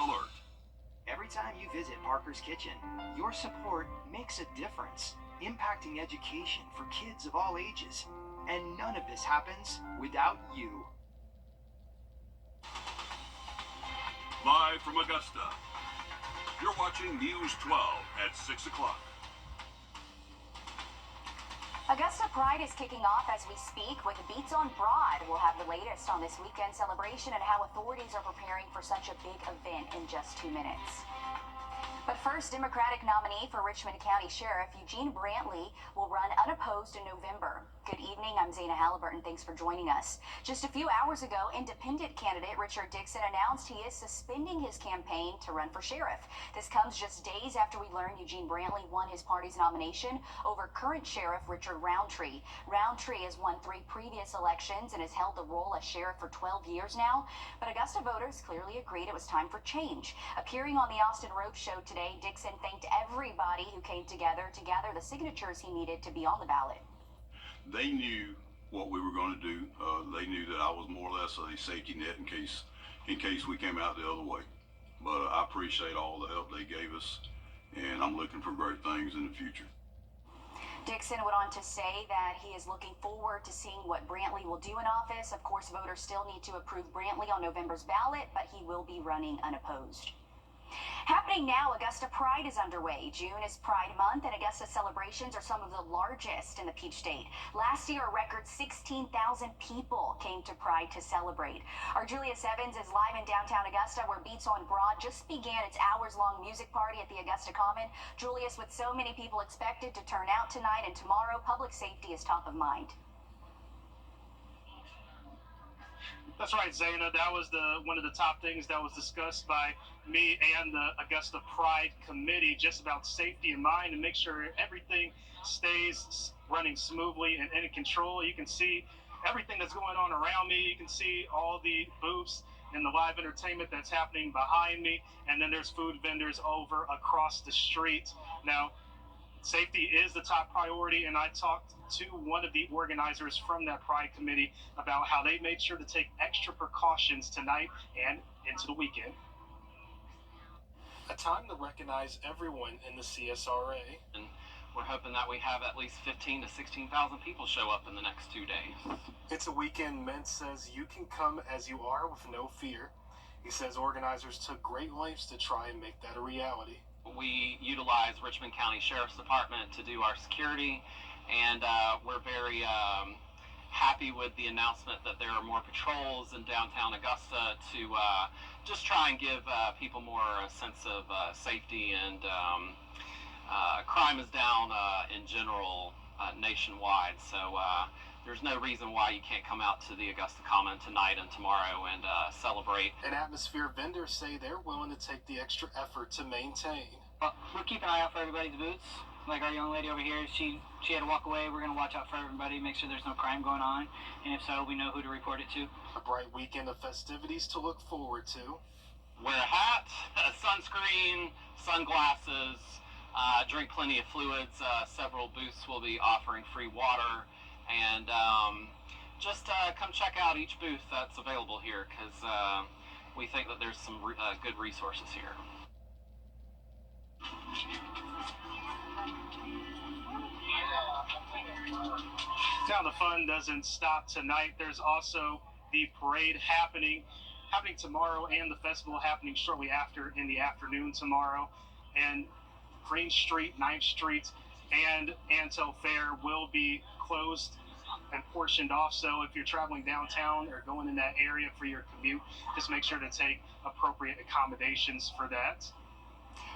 alert. Every time you visit Parker's Kitchen, your support makes a difference, impacting education for kids of all ages. And none of this happens without you. Live from Augusta, you're watching News 12 at 6 o'clock. Augusta Pride is kicking off as we speak with Beats on Broad. We'll have the latest on this weekend celebration and how authorities are preparing for such a big event in just 2 minutes. But first, Democratic nominee for Richmond County Sheriff Eugene Brantley will run unopposed in November. Good evening, I'm Zana Halliburton. Thanks for joining us. Just a few hours ago, independent candidate Richard Dixon announced he is suspending his campaign to run for sheriff. This comes just days after we learned Eugene Brantley won his party's nomination over current sheriff Richard Roundtree. Roundtree has won 3 previous elections and has held the role as sheriff for 12 years now. But Augusta voters clearly agreed it was time for change. Appearing on the Austin Roadshow today, Dixon thanked everybody who came together to gather the signatures he needed to be on the ballot. They knew what we were going to do. They knew that I was more or less a safety net in case we came out the other way. But I appreciate all the help they gave us, and I'm looking for great things in the future. Dixon went on to say that he is looking forward to seeing what Brantley will do in office. Of course, voters still need to approve Brantley on November's ballot, but he will be running unopposed. Happening now, Augusta Pride is underway. June is Pride Month, and Augusta celebrations are some of the largest in the Peach State. Last year, a record 16,000 people came to Pride to celebrate. Our Julius Evans is live in downtown Augusta, where Beats on Broad just began its hours-long music party at the Augusta Common. Julius, with so many people expected to turn out tonight and tomorrow, public safety is top of mind. That's right, Zaina. That was one of the top things that was discussed by me and the Augusta Pride Committee, just about safety in mind and make sure everything stays running smoothly and in control. You can see everything that's going on around me. You can see all the booths and the live entertainment that's happening behind me. And then there's food vendors over across the street. Now, safety is the top priority, and I talked to one of the organizers from that Pride Committee about how they made sure to take extra precautions tonight and into the weekend. A time to recognize everyone in the CSRA. And we're hoping that we have at least 15 to 16,000 people show up in the next 2 days. It's a weekend Mintz says you can come as you are with no fear. He says organizers took great lengths to try and make that a reality. We utilize Richmond County Sheriff's Department to do our security, and we're very happy with the announcement that there are more patrols in downtown Augusta to just try and give people more a sense of safety, and crime is down in general nationwide, so there's no reason why you can't come out to the Augusta Common tonight and tomorrow and celebrate. And atmosphere vendors say they're willing to take the extra effort to maintain. We're keeping an eye out for everybody's boots. Like our young lady over here, she had to walk away. We're going to watch out for everybody, make sure there's no crime going on. And if so, we know who to report it to. A bright weekend of festivities to look forward to. Wear a hat, a sunscreen, sunglasses, drink plenty of fluids. Several booths will be offering free water. And just come check out each booth that's available here, because we think that there's some good resources here. Now the fun doesn't stop tonight. There's also the parade happening tomorrow, and the festival happening shortly after in the afternoon tomorrow. And Green Street, 9th Street, and Antel Fair will be closed and portioned off. So if you're traveling downtown or going in that area for your commute, just make sure to take appropriate accommodations for that.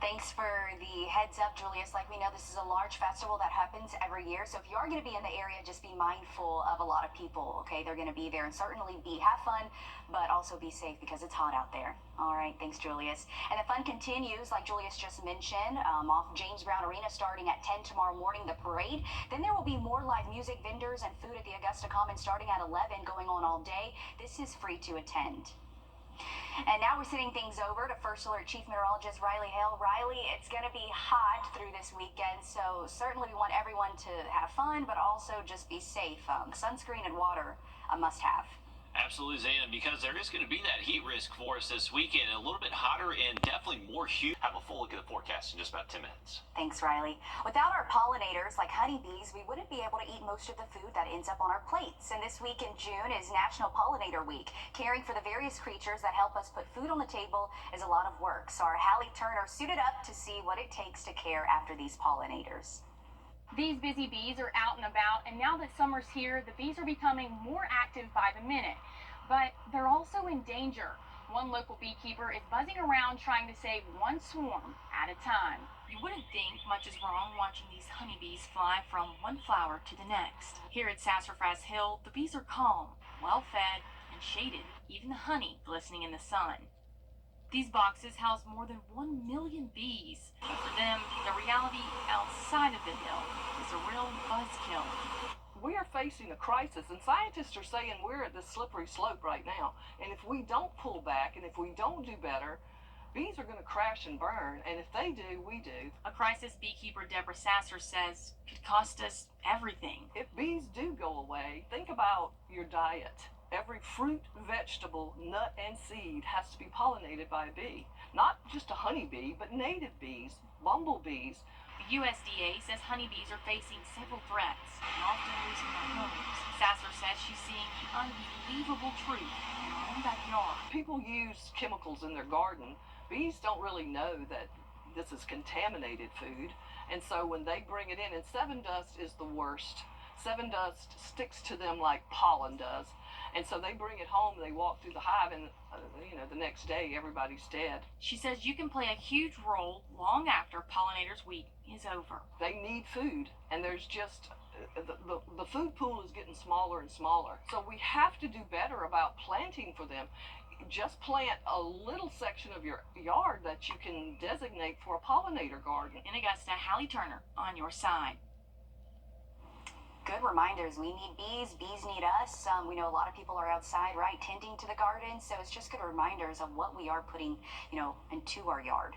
Thanks for the heads up, Julius. Like we know, this is a large festival that happens every year. So if you are going to be in the area, just be mindful of a lot of people, okay? They're going to be there, and certainly have fun, but also be safe because it's hot out there. All right, thanks, Julius. And the fun continues, like Julius just mentioned, off James Brown Arena starting at 10 tomorrow morning, the parade. Then there will be more live music vendors and food at the Augusta Commons starting at 11, going on all day. This is free to attend. And now we're sending things over to First Alert Chief Meteorologist Riley Hale. Riley, it's going to be hot through this weekend, so certainly we want everyone to have fun, but also just be safe. Sunscreen and water, a must-have. Absolutely, Zana, because there is going to be that heat risk for us this weekend. A little bit hotter and definitely more humid. Have a full look at the forecast in just about 10 minutes. Thanks, Riley. Without our pollinators like honeybees, we wouldn't be able to eat most of the food that ends up on our plates. And this week in June is National Pollinator Week. Caring for the various creatures that help us put food on the table is a lot of work. So our Hallie Turner suited up to see what it takes to care after these pollinators. These busy bees are out and about, and now that summer's here, the bees are becoming more active by the minute. But they're also in danger. One local beekeeper is buzzing around trying to save one swarm at a time. You wouldn't think much is wrong watching these honeybees fly from one flower to the next. Here at Sassafras Hill, the bees are calm, well-fed, and shaded, even the honey glistening in the sun. These boxes house more than 1 million bees. But for them, the reality outside of the hill is a real buzzkill. We are facing a crisis, and scientists are saying we're at this slippery slope right now. And if we don't pull back, and if we don't do better, bees are going to crash and burn. And if they do, we do. A crisis beekeeper, Deborah Sasser, says could cost us everything. If bees do go away, think about your diet. Every fruit, vegetable, nut, and seed has to be pollinated by a bee. Not just a honeybee, but native bees, bumblebees. The USDA says honeybees are facing several threats and often losing their homes. Sasser says she's seeing the unbelievable truth in her own backyard. People use chemicals in their garden. Bees don't really know that this is contaminated food, and so when they bring it in, and sevin dust is the worst. Sevin dust sticks to them like pollen does. And so they bring it home, they walk through the hive, and the next day everybody's dead. She says you can play a huge role long after Pollinators Week is over. They need food, and there's just, the food pool is getting smaller and smaller. So we have to do better about planting for them. Just plant a little section of your yard that you can designate for a pollinator garden. In Augusta, Hallie Turner on your side. Good reminders. We need bees. Bees need us. We know a lot of people are outside, right, tending to the garden. So it's just good reminders of what we are putting, into our yard.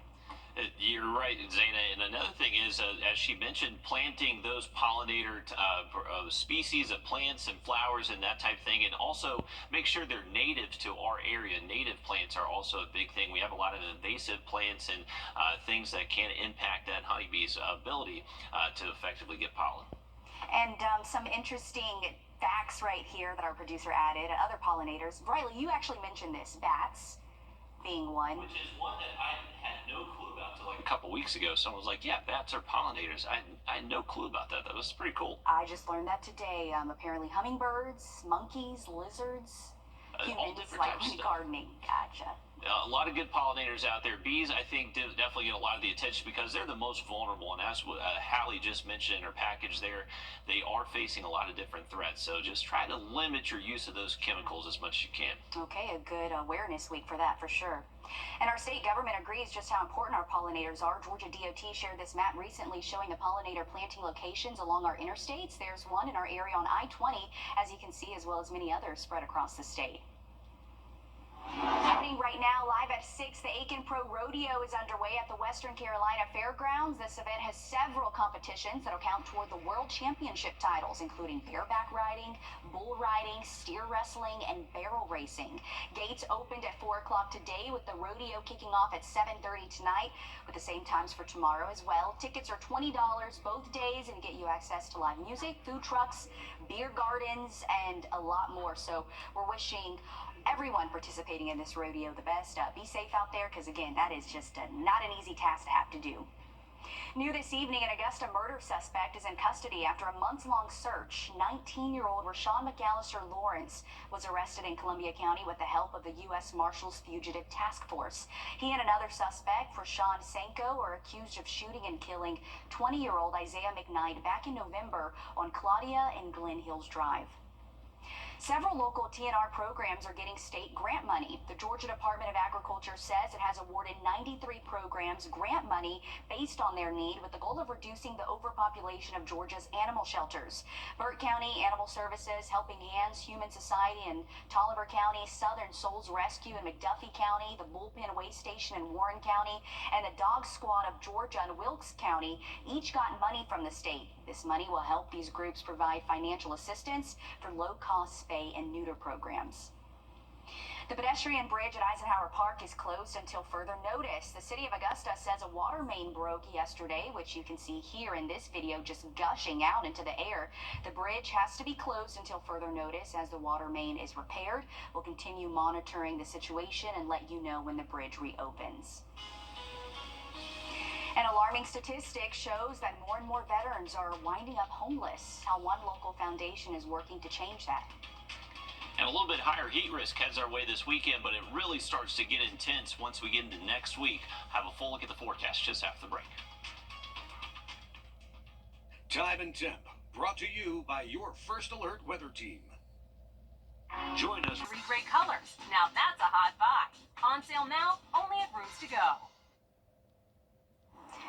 You're right, Zana. And another thing is, as she mentioned, planting those pollinator species of plants and flowers and that type of thing. And also make sure they're native to our area. Native plants are also a big thing. We have a lot of invasive plants and things that can impact that honeybee's ability to effectively get pollen. And some interesting facts right here that our producer added. Other pollinators. Riley, you actually mentioned this. Bats being one. Which is one that I had no clue about until like a couple weeks ago. Someone was like, yeah, bats are pollinators. I had no clue about that. That was pretty cool. I just learned that today. Apparently hummingbirds, monkeys, lizards, humans like gardening. Gotcha. A lot of good pollinators out there. Bees, I think, definitely get a lot of the attention because they're the most vulnerable. And as Hallie just mentioned in her package there, they are facing a lot of different threats. So just try to limit your use of those chemicals as much as you can. Okay, a good awareness week for that, for sure. And our state government agrees just how important our pollinators are. Georgia DOT shared this map recently showing the pollinator planting locations along our interstates. There's one in our area on I-20, as you can see, as well as many others spread across the state. Happening right now, live at 6, the Aiken Pro Rodeo is underway at the Western Carolina Fairgrounds. This event has several competitions that will count toward the World Championship titles, including bareback riding, bull riding, steer wrestling, and barrel racing. Gates opened at 4 o'clock today, with the rodeo kicking off at 7:30 tonight, with the same times for tomorrow as well. Tickets are $20 both days and get you access to live music, food trucks, beer gardens, and a lot more. So we're wishing everyone participating in this rodeo the best. Be safe out there, because again, that is just not an easy task to have to do. New this evening, an Augusta murder suspect is in custody after a months-long search. 19-year-old Rashawn McAllister Lawrence was arrested in Columbia County with the help of the U.S. Marshals Fugitive Task Force. He and another suspect, Rashawn Senko, are accused of shooting and killing 20-year-old Isaiah McKnight back in November on Claudia and Glen Hills Drive. Several local TNR programs are getting state grant money. The Georgia Department of Agriculture says it has awarded 93 programs grant money based on their need, with the goal of reducing the overpopulation of Georgia's animal shelters. Burke County Animal Services, Helping Hands, Human Society in Tolliver County, Southern Souls Rescue in McDuffie County, the Bullpen Way Station in Warren County, and the Dog Squad of Georgia in Wilkes County each got money from the state. This money will help these groups provide financial assistance for low-cost spay and neuter programs. The pedestrian bridge at Eisenhower Park is closed until further notice. The city of Augusta says a water main broke yesterday, which you can see here in this video just gushing out into the air. The bridge has to be closed until further notice as the water main is repaired. We'll continue monitoring the situation and let you know when the bridge reopens. An alarming statistic shows that more and more veterans are winding up homeless. How one local foundation is working to change that. And a little bit higher heat risk heads our way this weekend, but it really starts to get intense once we get into next week. Have a full look at the forecast just after the break. Time and Temp, brought to you by your First Alert weather team. Join us. 3 great colors. Now that's a hot buy. On sale now, only at Rooms to Go.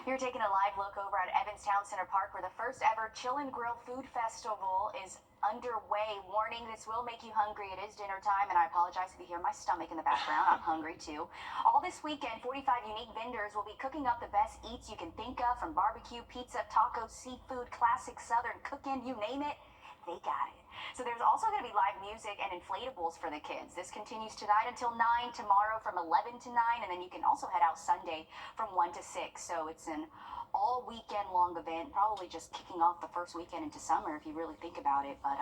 You're taking a live look over at Evanstown Center Park, where the first ever Chill and Grill Food Festival is underway. Warning, this will make you hungry. It is dinner time, and I apologize if you hear my stomach in the background. I'm hungry too. All this weekend, 45 unique vendors will be cooking up the best eats you can think of, from barbecue, pizza, tacos, seafood, classic Southern cooking, you name it, they got it. So there's also going to be live music and inflatables for the kids. This continues tonight until 9, tomorrow from 11 to 9, and then you can also head out Sunday from 1 to 6. So it's an all weekend long event, probably just kicking off the first weekend into summer if you really think about it. But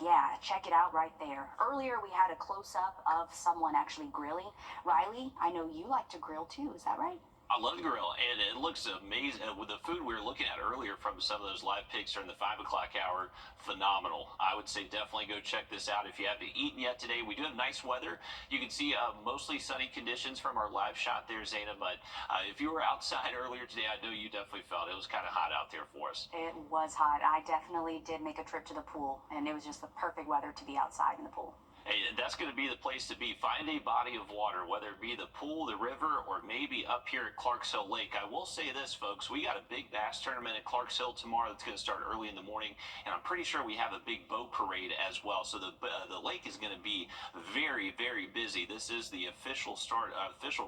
yeah, check it out right there. Earlier we had a close-up of someone actually grilling. Riley, I know you like to grill too, is that right? I love the grill, and it looks amazing. With the food we were looking at earlier from some of those live pics during the 5 o'clock hour, phenomenal. I would say definitely go check this out if you haven't eaten yet today. We do have nice weather. You can see mostly sunny conditions from our live shot there, Zaina, but if you were outside earlier today, I know you definitely felt it was kind of hot out there for us. It was hot. I definitely did make a trip to the pool, and it was just the perfect weather to be outside in the pool. Hey, that's going to be the place to be. Find a body of water, whether it be the pool, the river, or maybe up here at Clarks Hill Lake. I will say this, folks. We got a big bass tournament at Clarks Hill tomorrow that's going to start early in the morning, and I'm pretty sure we have a big boat parade as well. So the lake is going to be very, very busy. This is the official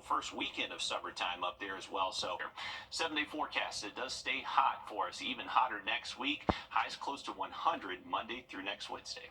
first weekend of summertime up there as well. So 7-day forecast. It does stay hot for us, even hotter next week. Highs close to 100 Monday through next Wednesday.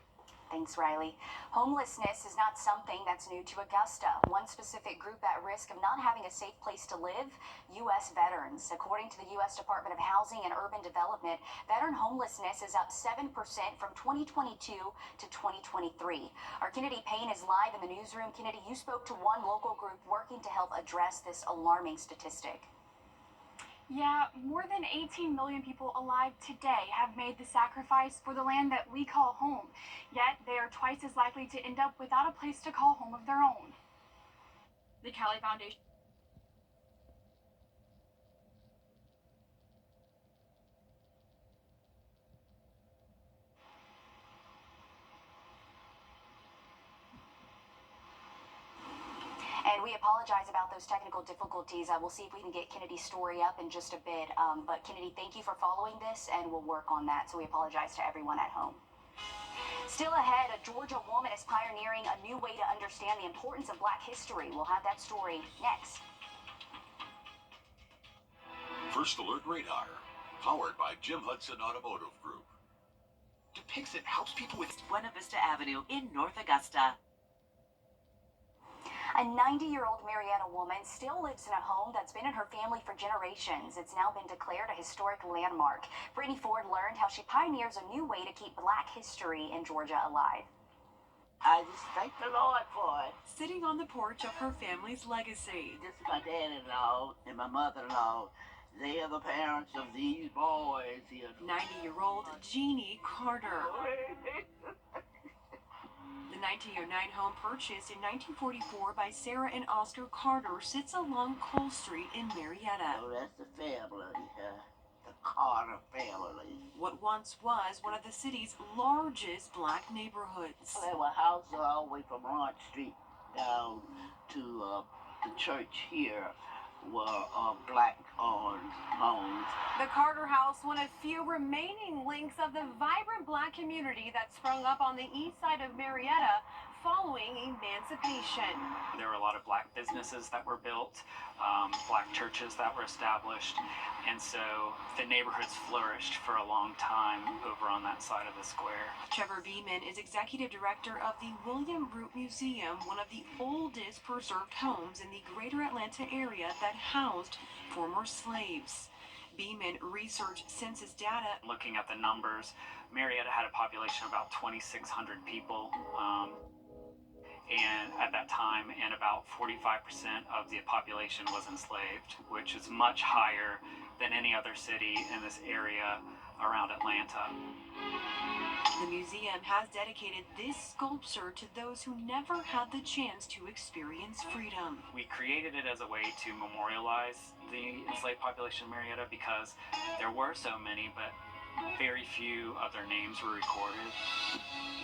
Thanks, Riley. Homelessness is not something that's new to Augusta. One specific group at risk of not having a safe place to live, U.S. veterans. According to the U.S. Department of Housing and Urban Development, veteran homelessness is up 7% from 2022 to 2023. Our Kennedy Payne is live in the newsroom. Kennedy, you spoke to one local group working to help address this alarming statistic. Yeah, more than 18 million people alive today have made the sacrifice for the land that we call home. Yet they are twice as likely to end up without a place to call home of their own. The Cali Foundation. And we apologize about those technical difficulties. We'll see if we can get Kennedy's story up in just a bit. But Kennedy, thank you for following this, and we'll work on that. So we apologize to everyone at home. Still ahead, a Georgia woman is pioneering a new way to understand the importance of Black history. We'll have that story next. First Alert Radar, powered by Jim Hudson Automotive Group. Depixit helps people with Buena Vista Avenue in North Augusta. A 90-year-old Marietta woman still lives in a home that's been in her family for generations. It's now been declared a historic landmark. Brittany Ford learned how she pioneers a new way to keep Black history in Georgia alive. I just thank the Lord for it. Sitting on the porch of her family's legacy. This is my daddy-in-law and my mother-in-law. They are the parents of these boys here. 90-year-old Jeannie Carter. The 1909 home purchased in 1944 by Sarah and Oscar Carter sits along Cole Street in Marietta. Oh, that's the family, the Carter family. What once was one of the city's largest Black neighborhoods. There were houses all the way from Lawrence Street down to the church here were Black-owned homes. The Carter House, one of few remaining links of the vibrant Black community that sprung up on the east side of Marietta following celebrating emancipation. There were a lot of black businesses that were built, black churches that were established, and so the neighborhoods flourished for a long time over on that side of the square. Trevor Beeman is executive director of the William Root Museum, one of the oldest preserved homes in the greater Atlanta area that housed former slaves. Beeman researched census data. Looking at the numbers, Marietta had a population of about 2,600 people. And at that time, and about 45% of the population was enslaved, which is much higher than any other city in this area around Atlanta. The museum has dedicated this sculpture to those who never had the chance to experience freedom. We created it as a way to memorialize the enslaved population of Marietta because there were so many, but very few of their names were recorded.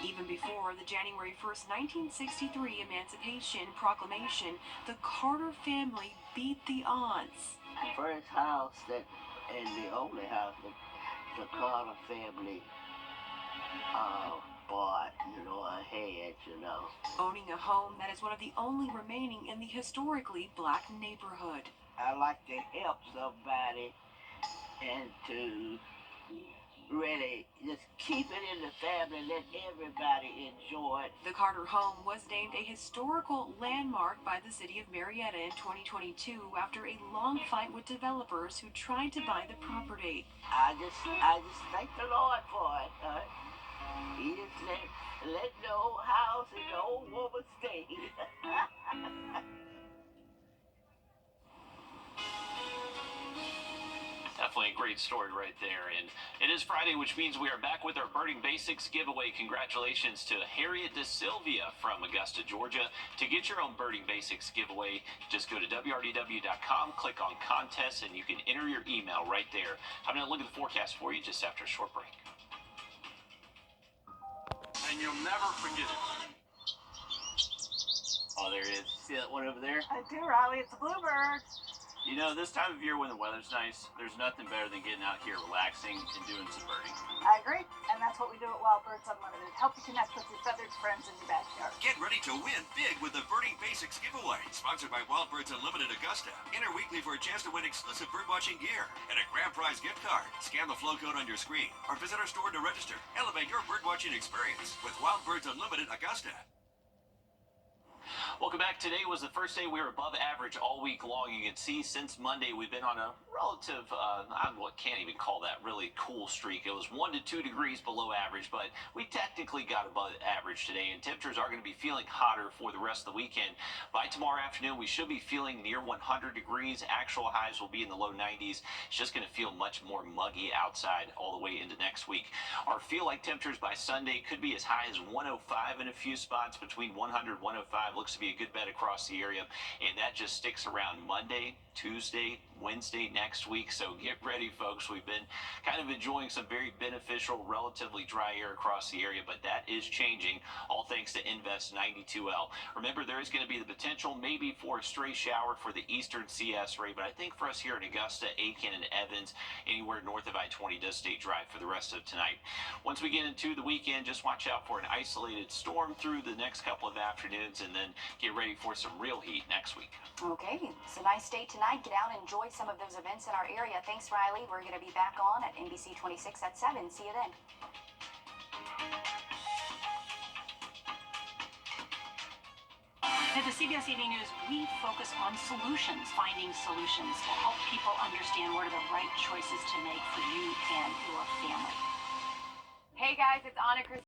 Even before the January 1st, 1963 Emancipation Proclamation, the Carter family beat the odds. The first house and the only house that the Carter family bought, or had, Owning a home that is one of the only remaining in the historically black neighborhood. I like to help somebody and to really just keep it in the family, let everybody enjoy it. The Carter home was named a historical landmark by the city of Marietta in 2022 after a long fight with developers who tried to buy the property. I just thank the Lord for it. He just let the old house and the old woman stay. Definitely a great story right there. And it is Friday, which means we are back with our Birding Basics giveaway. Congratulations to Harriet DeSilvia from Augusta, Georgia. To get your own Birding Basics giveaway, just go to wrdw.com, click on contests, and you can enter your email right there. I'm going to look at the forecast for you just after a short break. And you'll never forget it. Oh, there it is. See that one over there? I do, Riley. It's a bluebird. You know, this time of year when the weather's nice, there's nothing better than getting out here relaxing and doing some birding. I agree, and that's what we do at Wild Birds Unlimited. Help you connect with your feathered friends in your backyard. Get ready to win big with the Birding Basics giveaway, sponsored by Wild Birds Unlimited Augusta. Enter weekly for a chance to win exclusive birdwatching gear and a grand prize gift card. Scan the flow code on your screen or visit our store to register. Elevate your birdwatching experience with Wild Birds Unlimited Augusta. Welcome back. Today was the first day we were above average all week long. You can see since Monday we've been on a relative, I can't even call that really cool streak. It was 1 to 2 degrees below average, but we technically got above average today, and temperatures are going to be feeling hotter for the rest of the weekend. By tomorrow afternoon, we should be feeling near 100 degrees. Actual highs will be in the low 90s. It's just going to feel much more muggy outside all the way into next week. Our feel-like temperatures by Sunday could be as high as 105 in a few spots, between 100 and 105. Looks to be a good bet across the area, and that just sticks around Monday, Tuesday, Wednesday next week. So get ready, folks. We've been kind of enjoying some very beneficial, relatively dry air across the area, but that is changing, all thanks to Invest 92L. Remember, there is going to be the potential maybe for a stray shower for the eastern CS ray, but I think for us here in Augusta, Aiken, and Evans, anywhere north of I-20 does stay dry for the rest of tonight. Once we get into the weekend, just watch out for an isolated storm through the next couple of afternoons, and then get ready for some real heat next week. Okay, it's a nice day tonight. Get out and enjoy some of those events in our area. Thanks, Riley. We're going to be back on at NBC 26 at 7. See you then. At the CBS Evening News, we focus on solutions, finding solutions to help people understand what are the right choices to make for you and your family. Hey guys, it's Anna Chris.